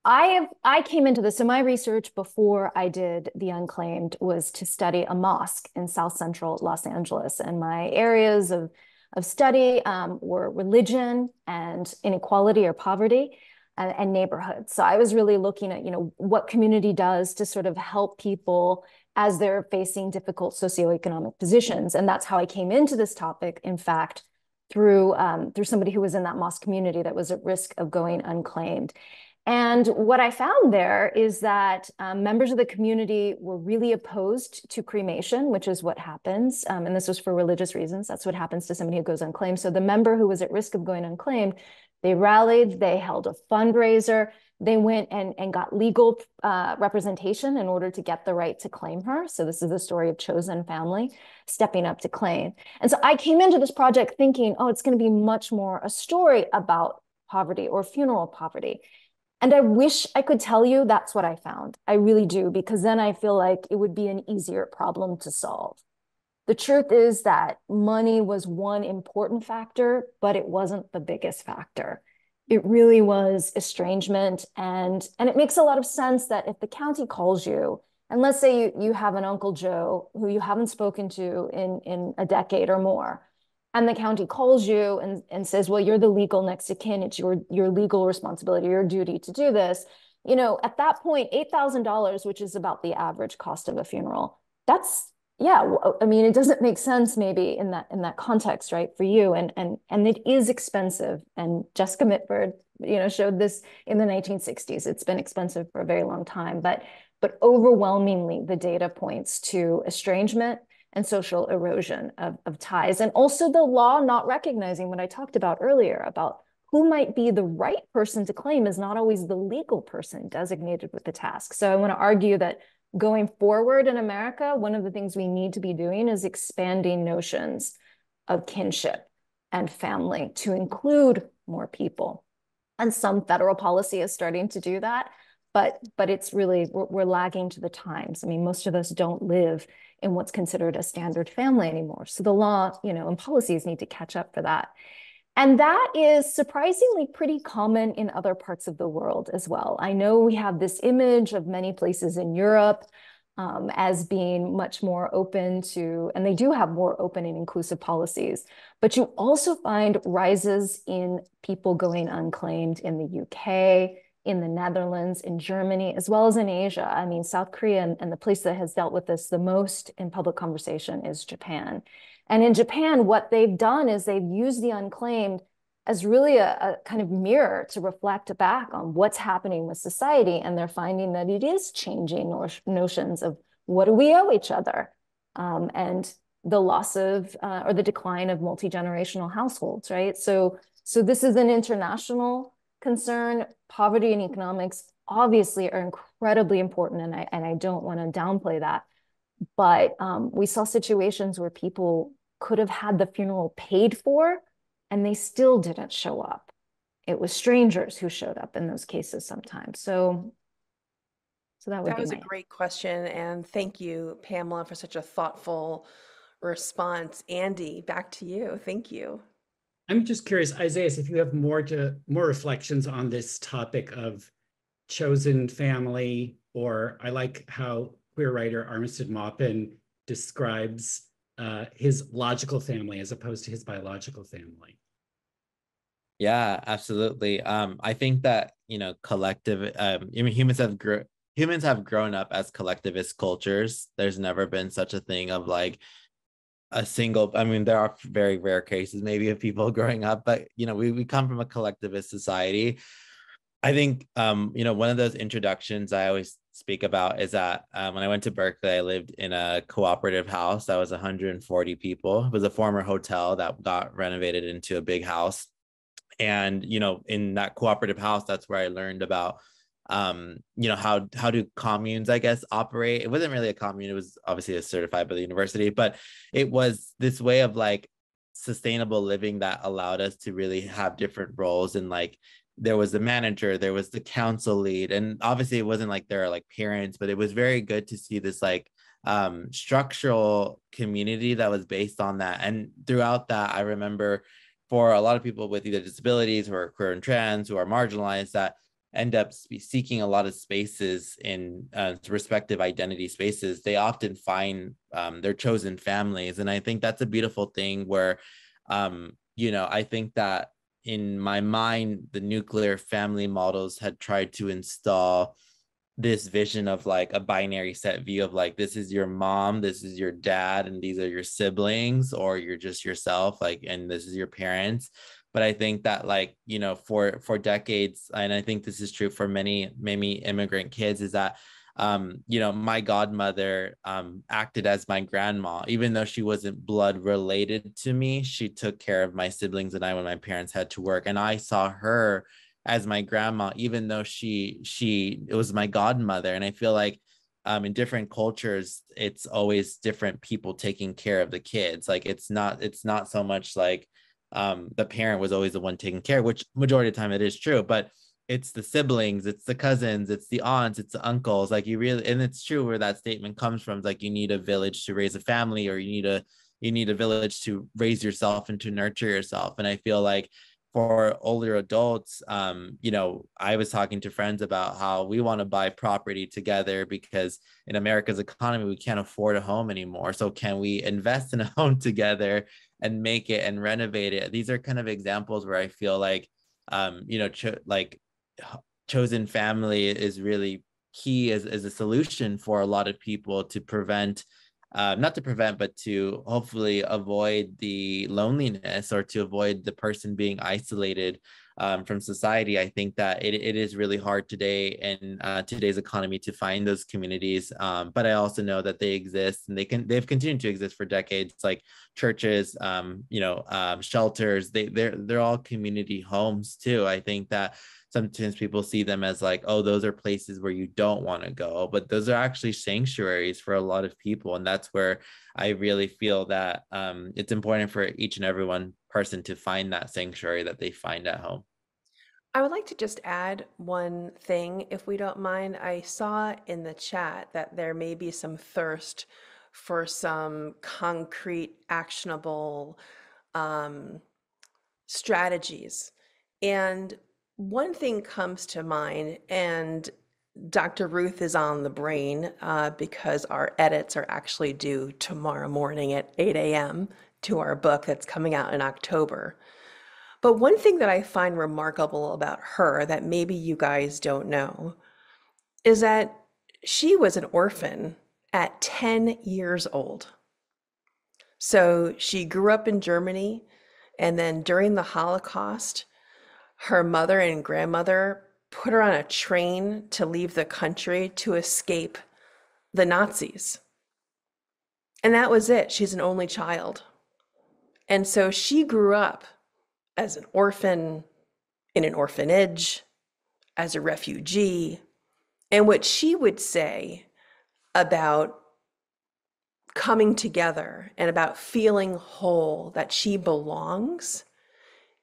I came into this, so my research before I did The Unclaimed was to study a mosque in South Central Los Angeles. And my areas of study were religion and inequality or poverty and neighborhoods. So I was really looking at, what community does to sort of help people as they're facing difficult socioeconomic positions. And that's how I came into this topic, in fact, through somebody who was in that mosque community that was at risk of going unclaimed. And what I found there is that members of the community were really opposed to cremation, which is what happens. And this was for religious reasons. That's what happens to somebody who goes unclaimed. So the member who was at risk of going unclaimed, they rallied, they held a fundraiser, they went and got legal representation in order to get the right to claim her. So this is the story of chosen family stepping up to claim. And so I came into this project thinking, oh, it's going to be much more a story about poverty or funeral poverty. And I wish I could tell you that's what I found. I really do, because then I feel like it would be an easier problem to solve. The truth is that money was one important factor, but it wasn't the biggest factor. It really was estrangement. And it makes a lot of sense that if the county calls you, and let's say you have an Uncle Joe who you haven't spoken to in a decade or more, and the county calls you and says, well, you're the legal next of kin, it's your legal responsibility, your duty to do this. At that point, $8,000, which is about the average cost of a funeral, it doesn't make sense maybe in that context, right, for you. And it is expensive. And Jessica Mitford, showed this in the 1960s. It's been expensive for a very long time, but overwhelmingly the data points to estrangement and social erosion of ties. And also the law not recognizing what I talked about earlier about who might be the right person to claim is not always the legal person designated with the task. So I want to argue that going forward in America, one of the things we need to be doing is expanding notions of kinship and family to include more people. And some federal policy is starting to do that, but it's really, we're lagging to the times. I mean, most of us don't live in what's considered a standard family anymore. So the law, and policies need to catch up for that. And that is surprisingly pretty common in other parts of the world as well. I know we have this image of many places in Europe as being much more open to, and they do have more open and inclusive policies, but you also find rises in people going unclaimed in the UK, in the Netherlands, in Germany, as well as in Asia. I mean, South Korea and the place that has dealt with this the most in public conversation is Japan. And in Japan, what they've done is they've used the unclaimed as really a kind of mirror to reflect back on what's happening with society. And they're finding that it is changing notions of what do we owe each other, and the loss of or the decline of multi-generational households, right? So this is an international concern, poverty and economics obviously are incredibly important, and I don't want to downplay that. But we saw situations where people could have had the funeral paid for and they still didn't show up. It was strangers who showed up in those cases sometimes. So that would That be was a my great question. And thank you, Pamela, for such a thoughtful response. Andy, back to you. Thank you. I'm just curious, Isaias, if you have more reflections on this topic of chosen family, or I like how queer writer Armistead Maupin describes his logical family as opposed to his biological family. Yeah, absolutely. I think that, collective, humans have grown up as collectivist cultures. There's never been such a thing of like a single, I mean, there are very rare cases maybe of people growing up, but we come from a collectivist society. I think one of those introductions I always speak about is that when I went to Berkeley, I lived in a cooperative house that was 140 people. It was a former hotel that got renovated into a big house. And in that cooperative house, that's where I learned about how do communes, I guess, operate. It wasn't really a commune, it was obviously a certified by the university, but it was this way of like sustainable living that allowed us to really have different roles. And like there was the manager, there was the council lead, and obviously it wasn't like there are like parents, but it was very good to see this like structural community that was based on that. And throughout that, I remember for a lot of people with either disabilities who are queer and trans, who are marginalized, that end up seeking a lot of spaces in respective identity spaces, they often find their chosen families. And I think that's a beautiful thing where, I think that in my mind, the nuclear family models had tried to install this vision of like a binary set view of like, this is your mom, this is your dad, and these are your siblings, or you're just yourself, like, and this is your parents. But I think that like, for decades, and I think this is true for many immigrant kids, is that my godmother acted as my grandma. Even though she wasn't blood related to me, she took care of my siblings and I when my parents had to work, and I saw her as my grandma, even though it was my godmother. And I feel like in different cultures, it's always different people taking care of the kids. Like it's not so much like the parent was always the one taking care, which majority of the time it is true, but it's the siblings, it's the cousins, it's the aunts, it's the uncles. Like you really, and it's true where that statement comes from. It's like you need a village to raise a family, or you need a village to raise yourself and to nurture yourself. And I feel like for older adults, I was talking to friends about how we want to buy property together because in America's economy, we can't afford a home anymore. So can we invest in a home together and make it and renovate it? These are kind of examples where I feel like, chosen family is really key as a solution for a lot of people to prevent not to prevent, but to hopefully avoid the loneliness, or to avoid the person being isolated from society. I think that it is really hard today in today's economy to find those communities. But I also know that they exist, and they've continued to exist for decades, like churches, shelters. They're all community homes too. I think that sometimes people see them as like, oh, those are places where you don't want to go, but those are actually sanctuaries for a lot of people. And that's where I really feel that it's important for each and every one person to find that sanctuary that they find at home. I would like to just add one thing, if we don't mind. I saw in the chat that there may be some thirst for some concrete, actionable strategies. And one thing comes to mind, and Dr. Ruth is on the brain because our edits are actually due tomorrow morning at 8 a.m. to our book that's coming out in October. But one thing that I find remarkable about her that maybe you guys don't know is that she was an orphan at 10 years old. So she grew up in Germany, and then during the Holocaust, her mother and grandmother put her on a train to leave the country to escape the Nazis. And that was it. She's an only child. And so she grew up as an orphan in an orphanage, as a refugee, and what she would say about coming together and about feeling whole, that she belongs,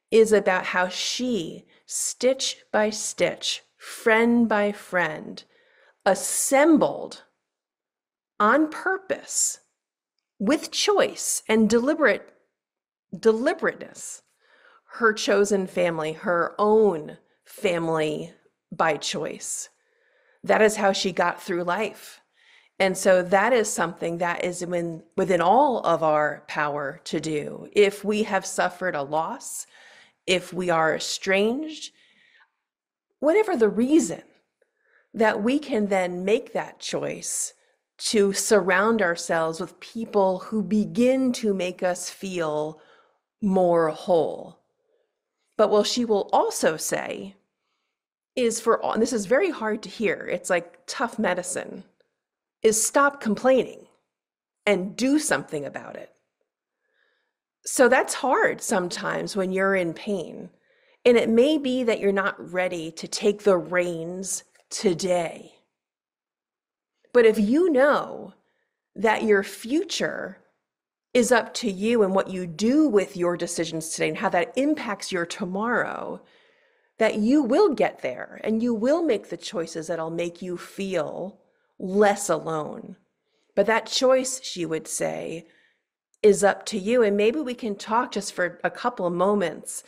is about how she, stitch by stitch, friend by friend, assembled on purpose, with choice and deliberateness, her chosen family, her own family by choice. That is how she got through life. And so that is something that is within all of our power to do. If we have suffered a loss, if we are estranged, whatever the reason, that we can then make that choice to surround ourselves with people who begin to make us feel more whole. But what she will also say is and this is very hard to hear, it's like tough medicine, is stop complaining and do something about it. So that's hard sometimes when you're in pain. And it may be that you're not ready to take the reins today. But if you know that your future is up to you and what you do with your decisions today and how that impacts your tomorrow, that you will get there and you will make the choices that'll make you feel less alone. But that choice, she would say, is up to you. And maybe we can talk just for a couple of moments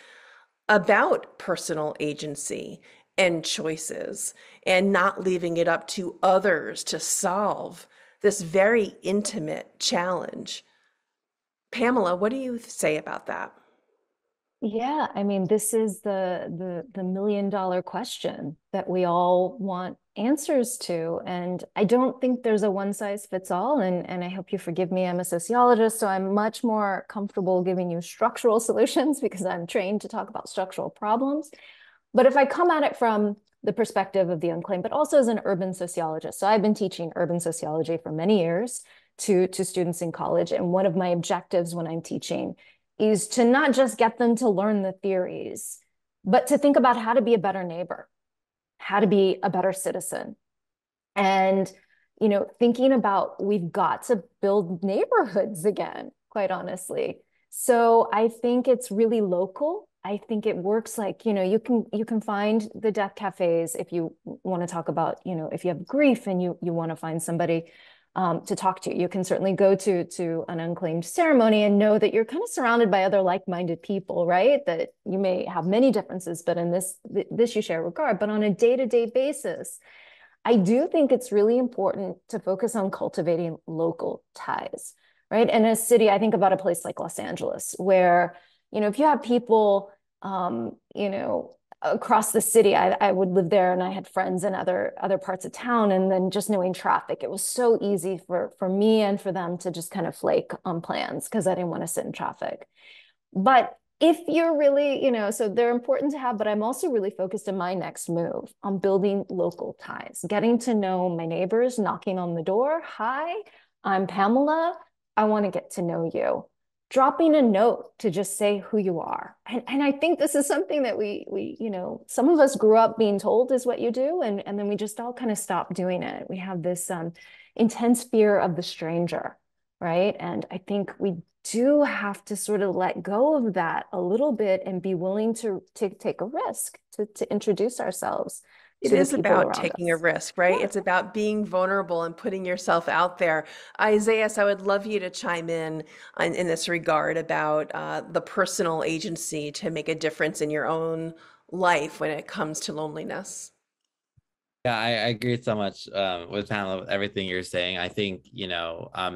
about personal agency and choices and not leaving it up to others to solve this very intimate challenge. Pamela, what do you say about that? Yeah, I mean, this is the million-dollar question that we all want answers to. And I don't think there's a one-size-fits-all. And I hope you forgive me, I'm a sociologist, so I'm much more comfortable giving you structural solutions because I'm trained to talk about structural problems. But if I come at it from the perspective of the unclaimed, but also as an urban sociologist. So I've been teaching urban sociology for many years to students in college. And one of my objectives when I'm teaching is to not just get them to learn the theories, but to think about how to be a better neighbor, how to be a better citizen. And, thinking about we've got to build neighborhoods again, quite honestly. So I think it's really local. I think it works like, you can find the death cafes if you want to talk about, if you have grief and you want to find somebody to talk to. You can certainly go to an unclaimed ceremony and know that you're kind of surrounded by other like-minded people, right? That you may have many differences, but in this you share regard. But on a day-to-day basis, I do think it's really important to focus on cultivating local ties, right? In a city, I think about a place like Los Angeles, where, if you have people, across the city, I would live there and I had friends in other parts of town, and then just knowing traffic, it was so easy for me and for them to just kind of flake on plans because I didn't want to sit in traffic. But if you're really, so they're important to have, but I'm also really focused in my next move on building local ties, getting to know my neighbors, knocking on the door. Hi, I'm Pamela. I want to get to know you. Dropping a note to just say who you are. And I think this is something that we some of us grew up being told is what you do. And then we just all kind of stopped doing it. We have this intense fear of the stranger, right? And I think we do have to sort of let go of that a little bit and be willing to take a risk, to introduce ourselves. It is about taking a risk, right? Yeah. It's about being vulnerable and putting yourself out there. Isaias, I would love you to chime in this regard about the personal agency to make a difference in your own life when it comes to loneliness. Yeah, I agree so much with Pamela, with everything you're saying. I think,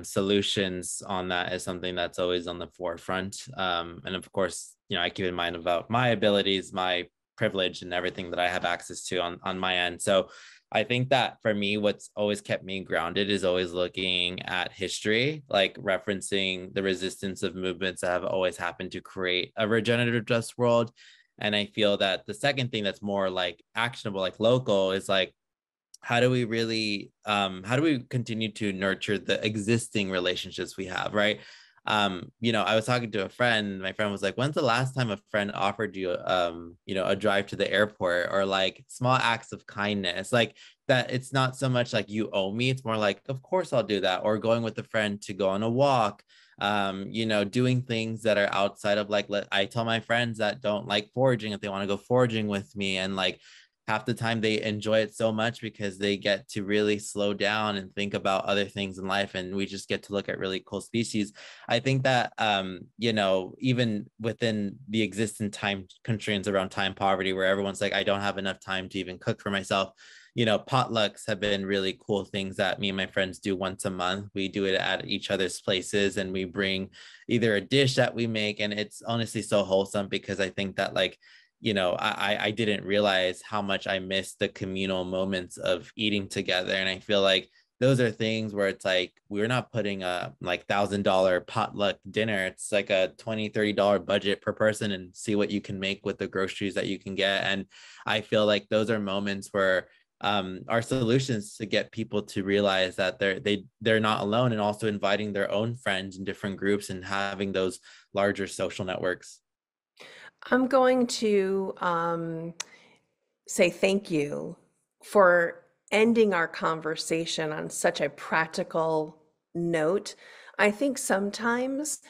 solutions on that is something that's always on the forefront. And of course, I keep in mind about my abilities, my privilege, and everything that I have access to on my end. So I think that for me, what's always kept me grounded is always looking at history, like referencing the resistance of movements that have always happened to create a regenerative just world. And I feel that the second thing that's more like actionable, like local, is like, how do we continue to nurture the existing relationships we have, right? I was talking to a friend. My friend was like, when's the last time a friend offered you, a drive to the airport, or like small acts of kindness, like that? It's not so much like you owe me. It's more like, of course I'll do that. Or going with a friend to go on a walk, doing things that are outside of like, I tell my friends that don't like foraging if they want to go foraging with me, and like half the time they enjoy it so much because they get to really slow down and think about other things in life, and we just get to look at really cool species. I think that even within the existing time constraints around time poverty, where everyone's like, I don't have enough time to even cook for myself, potlucks have been really cool things that me and my friends do once a month. We do it at each other's places, and we bring either a dish that we make, and it's honestly so wholesome, because I think that like, I didn't realize how much I missed the communal moments of eating together. And I feel like those are things where it's like, we're not putting a like $1,000 potluck dinner. It's like a $20-$30 budget per person, and see what you can make with the groceries that you can get. And I feel like those are moments where our solutions to get people to realize that they're not alone, and also inviting their own friends in different groups and having those larger social networks. I'm going to say thank you for ending our conversation on such a practical note. I think sometimes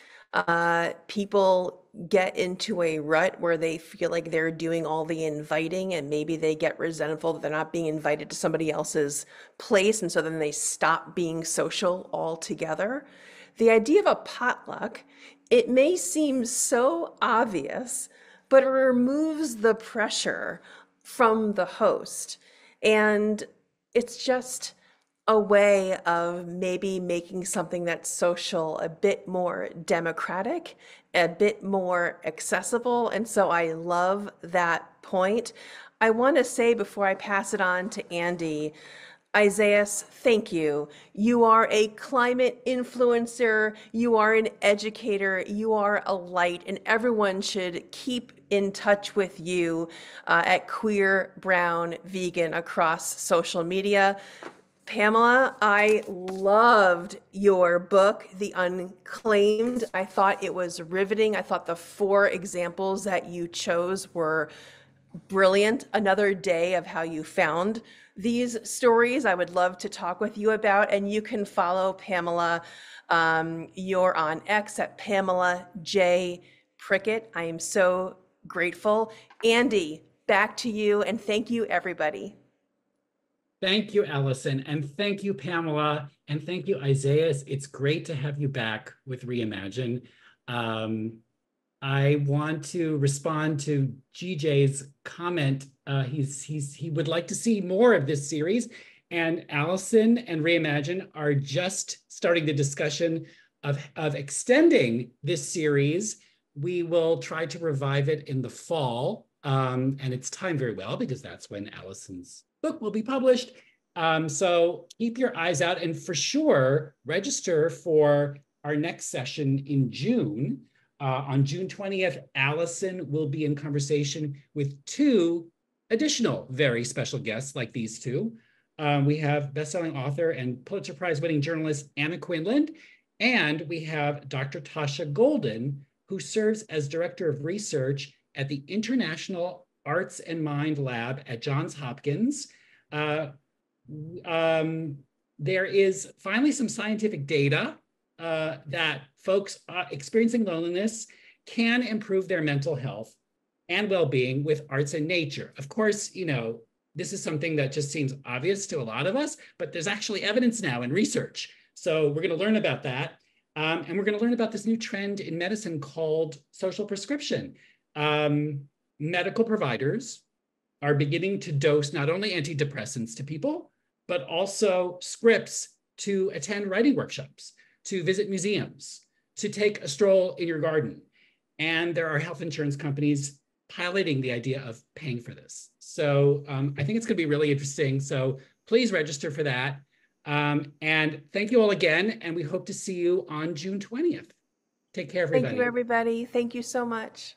people get into a rut where they feel like they're doing all the inviting, and maybe they get resentful that they're not being invited to somebody else's place, and so then they stop being social altogether. The idea of a potluck, it may seem so obvious, but it removes the pressure from the host. And it's just a way of maybe making something that's social a bit more democratic, a bit more accessible. And so I love that point. I want to say before I pass it on to Andy, Isaias, thank you. You are a climate influencer, you are an educator, you are a light, and everyone should keep in touch with you at Queer Brown Vegan across social media. Pamela, I loved your book, The Unclaimed. I thought it was riveting. I thought the 4 examples that you chose were brilliant. Another day of how you found these stories I would love to talk with you about. And you can follow Pamela. You're on X at Pamela J. Prickett. I am so grateful. Andy, back to you, and thank you, everybody. Thank you, Allison, and thank you, Pamela, and thank you, Isaias. It's great to have you back with Reimagine. I want to respond to GJ's comment. He would like to see more of this series, and Allison and Reimagine are just starting the discussion of extending this series. We will try to revive it in the fall, and it's timed very well because that's when Allison's book will be published. So keep your eyes out, and for sure, register for our next session in June. On June 20th, Allison will be in conversation with 2 additional very special guests like these 2. We have best-selling author and Pulitzer Prize-winning journalist Anna Quinlan, and we have Dr. Tasha Golden, who serves as Director of Research at the International Arts and Mind Lab at Johns Hopkins. There is finally some scientific data that folks experiencing loneliness can improve their mental health and well-being with arts and nature. Of course, this is something that just seems obvious to a lot of us, but there's actually evidence now in research. So we're going to learn about that. And we're going to learn about this new trend in medicine called social prescription. Medical providers are beginning to dose not only antidepressants to people, but also scripts to attend writing workshops, to visit museums, to take a stroll in your garden. And there are health insurance companies piloting the idea of paying for this. So I think it's going to be really interesting. So please register for that. And thank you all again. And we hope to see you on June 20th. Take care, everybody. Thank you, everybody. Thank you so much.